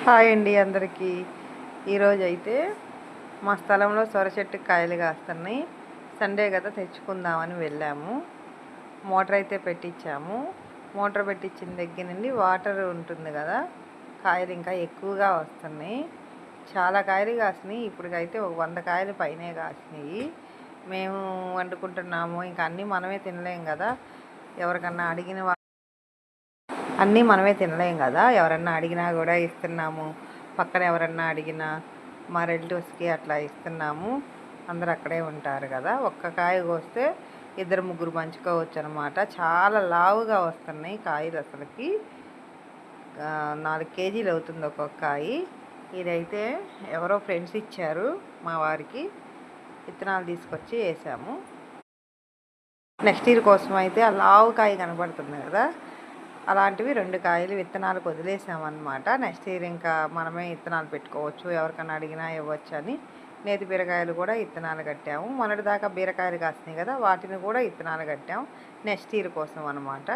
Hi అండి అందరికీ. ఈరోజైతే మా స్థలంలో సొర చెట్టుకి కాయలు కాస్తున్నాయి. సండే కదా తెచ్చుకుందామని వెళ్ళాము. మోటార్ అయితే పెట్టించాము. మోటార్ పెట్టించిన దగ్గర నుండి వాటర్ ఉంటుంది కదా, కాయలు ఇంకా ఎక్కువగా వస్తున్నాయి. చాలా కాయలు కాసినాయి. ఇప్పటికైతే ఒక 100 కాయలు పైనే కాసినాయి. మేము వండుకుంటున్నాము. ఇంకా అన్నీ మనమే తినలేం కదా, ఎవరికన్నా అడిగిన అన్నీ మనమే తినలేం కదా, ఎవరన్నా అడిగినా కూడా ఇస్తున్నాము. పక్కన ఎవరన్నా అడిగినా మా రిలేటివ్స్కి అట్లా ఇస్తున్నాము. అందరు అక్కడే ఉంటారు కదా, ఒక్క కాయ కోస్తే 2-3 పంచుకోవచ్చు అనమాట. చాలా లావుగా వస్తున్నాయి కాయలు. అసలుకి 4 కేజీలు అవుతుంది ఒక్కొక్క కాయ. ఇదైతే ఎవరో ఫ్రెండ్స్ ఇచ్చారు మా వారికి, విత్తనాలు తీసుకొచ్చి వేసాము. నెక్స్ట్ ఇయర్ కోసం అయితే ఆ లావు కాయ కనబడుతుంది కదా, అలాంటివి 2 కాయలు విత్తనాలకు వదిలేసామన్నమాట. నెక్స్ట్ ఇయర్ ఇంకా మనమే విత్తనాలు పెట్టుకోవచ్చు, ఎవరికైనా అడిగినా ఇవ్వచ్చు అని. నేతి బీరకాయలు కూడా విత్తనాలు కట్టాము. మొన్నటిదాకా బీరకాయలు కాసినాయి కదా, వాటిని కూడా విత్తనాలు కట్టాము నెక్స్ట్ ఇయర్ కోసం అనమాట.